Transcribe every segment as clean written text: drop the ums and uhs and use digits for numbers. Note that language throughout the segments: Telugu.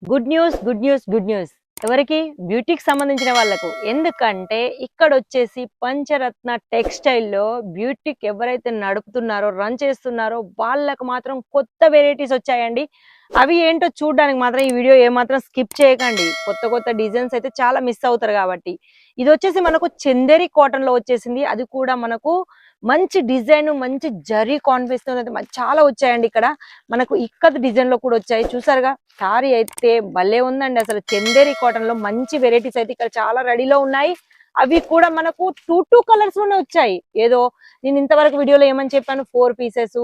Good news good news good news ఎవరికి బ్యూటీకి సంబంధించిన వాళ్ళకు ఎందుకంటే ఇక్కడ వచ్చేసి పంచరత్న టెక్స్టైల్లో బ్యూటీకి ఎవరైతే నడుపుతున్నారో రన్ చేస్తున్నారో వాళ్ళకు మాత్రం కొత్త వెరైటీస్ వచ్చాయండి. అవి ఏంటో చూడడానికి మాత్రం ఈ వీడియో ఏమాత్రం స్కిప్ చేయకండి. కొత్త కొత్త డిజైన్స్ అయితే చాలా మిస్ అవుతారు కాబట్టి. ఇది వచ్చేసి మనకు చందేరి కాటన్ లో వచ్చేసింది. అది కూడా మనకు మంచి డిజైన్ మంచి జరీ కాన్ఫిస్ అయితే చాలా వచ్చాయండి. ఇక్కడ మనకు ఇక్కత్ డిజైన్ లో కూడా వచ్చాయి. చూసారుగా సారీ అయితే భలే ఉందండి. అసలు చందేరి కాటన్ లో మంచి వెరైటీస్ అయితే ఇక్కడ చాలా రెడీలో ఉన్నాయి. అవి కూడా మనకు టూ కలర్స్ లోనే వచ్చాయి. ఏదో నేను ఇంతవరకు వీడియోలో ఏమని చెప్పాను, 4 పీసెస్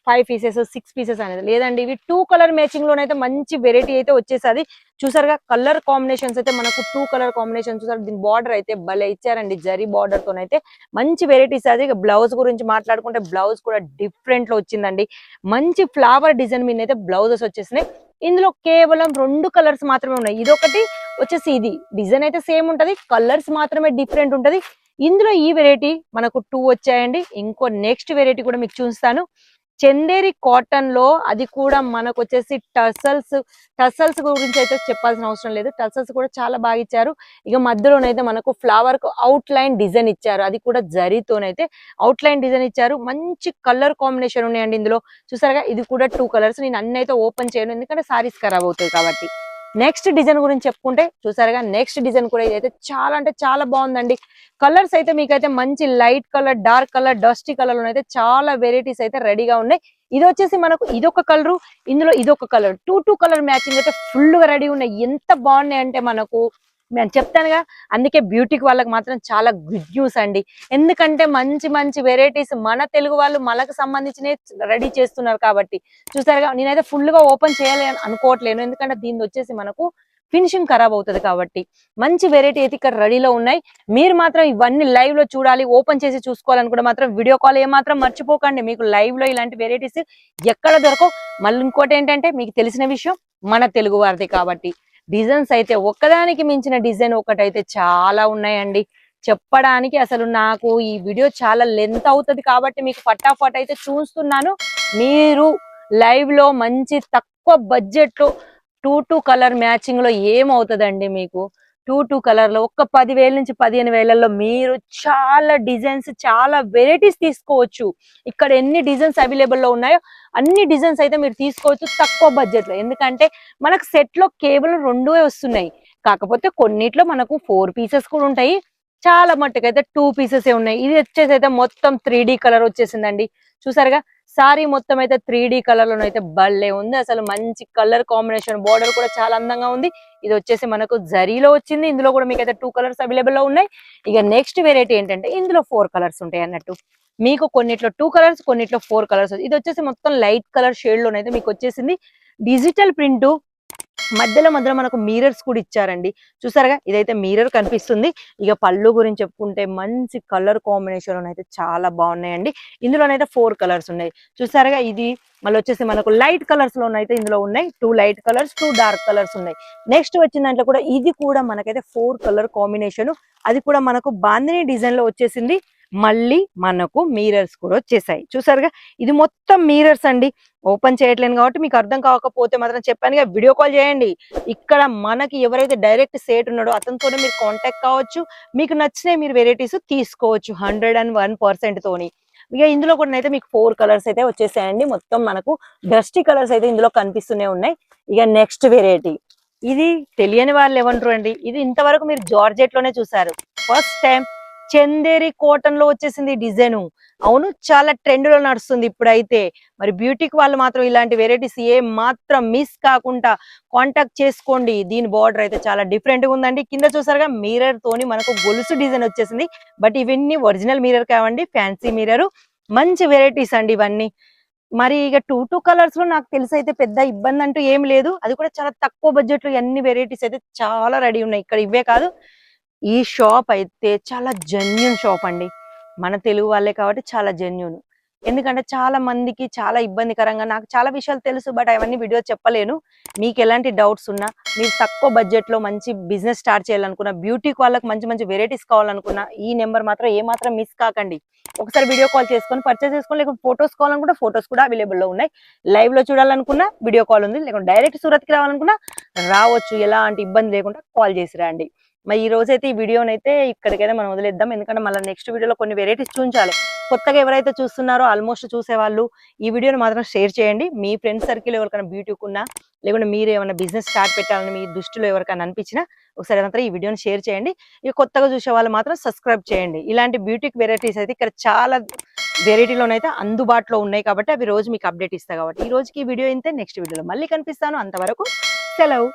5 పీసెస్ 6 పీసెస్ అనేది లేదండి. ఇవి 2 కలర్ మ్యాచింగ్ లోనైతే మంచి వెరైటీ అయితే వచ్చేసది. చూసారుగా కలర్ కాంబినేషన్స్ అయితే మనకు 2 కలర్ కాంబినేషన్ చూసారు. దీని బార్డర్ అయితే భలే ఇచ్చారండి. జరీ బార్డర్ తోనైతే మంచి వెరైటీస్. అది బ్లౌజ్ గురించి మాట్లాడుకుంటే బ్లౌజ్ కూడా డిఫరెంట్ లో వచ్చిందండి. మంచి ఫ్లవర్ డిజైన్ మీద అయితే బ్లౌజెస్ వచ్చేసినాయి. ఇందులో కేవలం 2 కలర్స్ మాత్రమే ఉన్నాయి. ఇదొకటి వచ్చేసి ఇది డిజైన్ అయితే సేమ్ ఉంటది, కలర్స్ మాత్రమే డిఫరెంట్ ఉంటది. ఇందులో ఈ వెరైటీ మనకు 2 వచ్చాయండి. ఇంకో నెక్స్ట్ వెరైటీ కూడా మీకు చూస్తాను. చందేరి కాటన్ లో అది కూడా మనకు వచ్చేసి టసల్స్ గురించి అయితే చెప్పాల్సిన అవసరం లేదు. టసల్స్ కూడా చాలా బాగా ఇచ్చారు. ఇక మధ్యలోనైతే మనకు ఫ్లవర్ కు అవుట్ లైన్ డిజైన్ ఇచ్చారు. అది కూడా జరీతోనైతే అవుట్ లైన్ డిజైన్ ఇచ్చారు. మంచి కలర్ కాంబినేషన్ ఉన్నాయండి ఇందులో. చూసారుగా ఇది కూడా 2 కలర్స్. నేను అన్ని అయితే ఓపెన్ చేయను ఎందుకంటే సారీస్ ఖరాబ్ అవుతాయి కాబట్టి. నెక్స్ట్ డిజైన్ గురించి చెప్పుకుంటే చూసారుగా నెక్స్ట్ డిజైన్ కూడా ఇదైతే చాలా అంటే చాలా బాగుందండి. కలర్స్ అయితే మీకైతే మంచి light colour, dark colour, dusty colour లో అయితే చాలా వెరైటీస్ అయితే రెడీగా ఉన్నాయి. ఇది వచ్చేసి మనకు ఇదొక కలర్, ఇందులో ఇదొక కలర్, టూ కలర్ మ్యాచింగ్ అయితే ఫుల్ గా రెడీ ఉన్నాయి. ఎంత బాగున్నాయి అంటే మనకు నేను చెప్తానుగా, అందుకే బ్యూటీకి వాళ్ళకి మాత్రం చాలా గుడ్ న్యూస్ అండి. ఎందుకంటే మంచి మంచి వెరైటీస్ మన తెలుగు వాళ్ళు మనకు సంబంధించిన రెడీ చేస్తున్నారు కాబట్టి. చూసారుగా నేనైతే ఫుల్ గా ఓపెన్ చేయాలి అని అనుకోవట్లేను ఎందుకంటే దీని వచ్చేసి మనకు ఫినిషింగ్ ఖరాబ్ అవుతుంది కాబట్టి. మంచి వెరైటీ అయితే ఇక్కడ రెడీలో ఉన్నాయి. మీరు మాత్రం ఇవన్నీ లైవ్ లో చూడాలి, ఓపెన్ చేసి చూసుకోవాలనుకుంటే మాత్రం వీడియో కాల్ ఏమాత్రం మర్చిపోకండి. మీకు లైవ్ లో ఇలాంటి వెరైటీస్ ఎక్కడ దొరకవు. మళ్ళీ ఇంకోటి ఏంటంటే మీకు తెలిసిన విషయం మన తెలుగు వారిది కాబట్టి. డిజైన్స్ అయితే ఒక్కదానికి మించిన డిజైన్ ఒకటైతే చాలా ఉన్నాయండి. చెప్పడానికి అసలు నాకు ఈ వీడియో చాలా లెంత్ అవుతుంది కాబట్టి మీకు ఫటాఫట్ అయితే చూస్తున్నాను. మీరు లైవ్ లో మంచి తక్కువ బడ్జెట్ లో టూ కలర్ మ్యాచింగ్ లో ఏమవుతుందండి మీకు. టూ కలర్ లో ఒక్క 10,000 నుంచి 15,000లో మీరు చాలా డిజైన్స్ చాలా వెరైటీస్ తీసుకోవచ్చు. ఇక్కడ ఎన్ని డిజైన్స్ అవైలబుల్ లో ఉన్నాయో అన్ని డిజైన్స్ అయితే మీరు తీసుకోవచ్చు తక్కువ బడ్జెట్ లో. ఎందుకంటే మనకు సెట్ లో కేవలం 2 వస్తున్నాయి. కాకపోతే కొన్నిట్లో మనకు 4 పీసెస్ కూడా ఉంటాయి. చాలా మట్టుకు అయితే 2 పీసెస్ ఉన్నాయి. ఇది వచ్చేసి అయితే మొత్తం 3D కలర్ వచ్చేసిందండి. చూసారుగా సారీ మొత్తం అయితే 3D కలర్ లో అయితే భలే ఉంది. అసలు మంచి కలర్ కాంబినేషన్, బోర్డర్ కూడా చాలా అందంగా ఉంది. ఇది వచ్చేసి మనకు జరీలో వచ్చింది. ఇందులో కూడా మీకు అయితే 2 కలర్స్ అవైలబుల్ లో ఉన్నాయి. ఇక నెక్స్ట్ వెరైటీ ఏంటంటే ఇందులో 4 కలర్స్ ఉంటాయి అన్నట్టు. మీకు కొన్నిట్లో 2 కలర్స్, కొన్నిట్లో 4 కలర్స్. ఇది వచ్చేసి మొత్తం లైట్ కలర్ షేడ్ లోనైతే మీకు వచ్చేసింది. డిజిటల్ ప్రింట్ మధ్యలో మధ్యలో మనకు మిరర్స్ కూడా ఇచ్చారండి. చూసారుగా ఇదైతే మిర్రర్ కనిపిస్తుంది. ఇక పళ్ళు గురించి చెప్పుకుంటే మంచి కలర్ కాంబినేషన్ అయితే చాలా బాగున్నాయండి. ఇందులోనైతే 4 కలర్స్ ఉన్నాయి. చూసారుగా ఇది మళ్ళీ వచ్చేసి మనకు లైట్ కలర్స్ లోనైతే ఇందులో ఉన్నాయి. 2 లైట్ కలర్స్, 2 డార్క్ కలర్స్ ఉన్నాయి. నెక్స్ట్ వచ్చిన దాంట్లో కూడా ఇది కూడా మనకైతే 4 కలర్ కాంబినేషన్. అది కూడా మనకు బాందిని డిజైన్ లో వచ్చేసింది. మళ్ళీ మనకు మిరర్స్ కూడా వచ్చేసాయి. చూసారుగా ఇది మొత్తం మిరర్స్ అండి. ఓపెన్ చేయట్లేను కాబట్టి మీకు అర్థం కాకపోతే మాత్రం చెప్పానుగా వీడియో కాల్ చేయండి. ఇక్కడ మనకి ఎవరైతే డైరెక్ట్ సేట్ ఉన్నాడో అతనితోనే మీరు కాంటాక్ట్ కావచ్చు. మీకు నచ్చినవి మీరు వెరైటీస్ తీసుకోవచ్చు 101% తోని. ఇక ఇందులో కూడా అయితే మీకు 4 కలర్స్ అయితే వచ్చేసాయండి. మొత్తం మనకు డస్టీ కలర్స్ అయితే ఇందులో కనిపిస్తూనే ఉన్నాయి. ఇక నెక్స్ట్ వెరైటీ ఇది తెలియని వాళ్ళు ఏమంటారు అండి. ఇది ఇంతవరకు మీరు జార్జెట్ లోనే చూసారు. ఫస్ట్ టైం చందేరి కాటన్ లో వచ్చేసింది డిజైన్. అవును చాలా ట్రెండ్ లో నడుస్తుంది ఇప్పుడైతే. మరి బ్యూటీకి వాళ్ళు మాత్రం ఇలాంటి వెరైటీస్ ఏ మాత్రం మిస్ కాకుండా కాంటాక్ట్ చేసుకోండి. దీని బార్డర్ అయితే చాలా డిఫరెంట్ గా ఉందండి. కింద చూసారుగా మిర్రర్ తోని మనకు గొలుసు డిజైన్ వచ్చేసింది. బట్ ఇవన్నీ ఒరిజినల్ మిర్రర్ కావండి, ఫ్యాన్సీ మిర్రర్. మంచి వెరైటీస్ అండి ఇవన్నీ. మరి ఇక టూ కలర్స్ లో నాకు తెలిసి అయితే పెద్ద ఇబ్బంది అంటూ ఏం లేదు. అది కూడా చాలా తక్కువ బడ్జెట్ లో అన్ని వెరైటీస్ అయితే చాలా రెడీ ఉన్నాయి. ఇక్కడ ఇవే కాదు, ఈ షాప్ అయితే చాలా జెన్యూన్ షాప్ అండి. మన తెలుగు వాళ్ళే కాబట్టి చాలా జెన్యూన్. ఎందుకంటే చాలా మందికి చాలా ఇబ్బందికరంగా నాకు చాలా విషయాలు తెలుసు, బట్ అవన్నీ వీడియో చెప్పలేను. మీకు ఎలాంటి డౌట్స్ ఉన్నా, మీరు తక్కువ బడ్జెట్లో మంచి బిజినెస్ స్టార్ట్ చేయాలనుకున్నా, బ్యూటీకి వాళ్ళకి మంచి మంచి వెరైటీస్ కావాలనుకున్నా ఈ నెంబర్ మాత్రం ఏమాత్రం మిస్ కాకండి. ఒకసారి వీడియో కాల్ చేసుకొని పర్చేస్ చేసుకొని, లేకపోతే ఫొటోస్ కావాలనుకుంటే ఫొటోస్ కూడా అవైలబుల్లో ఉన్నాయి. లైవ్ లో చూడాలనుకున్నా వీడియో కాల్ ఉంది, లేకుంటే డైరెక్ట్ సూరత్కి రావాలనుకున్నా రావచ్చు. ఎలాంటి ఇబ్బంది లేకుండా కాల్ చేసి రండి. మరి ఈ రోజైతే ఈ వీడియోనైతే ఇక్కడికైతే మనం వదిలేద్దాం. ఎందుకంటే మళ్ళీ నెక్స్ట్ వీడియోలో కొన్ని వెరైటీస్ చూపించాలి. కొత్తగా ఎవరైతే చూస్తున్నారో ఆల్మోస్ట్ చూసేవాళ్ళు ఈ వీడియోని మాత్రం షేర్ చేయండి. మీ ఫ్రెండ్స్ సర్కిల్ ఎవరికైనా బ్యూటీకి ఉన్నా, లేకుంటే మీరు ఏమైనా బిజినెస్ స్టార్ట్ పెట్టాలని మీ దృష్టిలో ఎవరికైనా అనిపించినా ఒకసారి మాత్రం ఈ వీడియోని షేర్ చేయండి. ఇక కొత్తగా చూసే వాళ్ళు మాత్రం సబ్స్క్రైబ్ చేయండి. ఇలాంటి బ్యూటీకి వెరైటీస్ అయితే ఇక్కడ చాలా వెరైటీలోనైతే అందుబాటులో ఉన్నాయి కాబట్టి అవి రోజు మీకు అప్డేట్ ఇస్తాయి. కాబట్టి ఈ రోజుకి ఈ వీడియో ఇంతే. నెక్స్ట్ వీడియోలో మళ్ళీ కనిపిస్తాను. అంతవరకు సెలవు.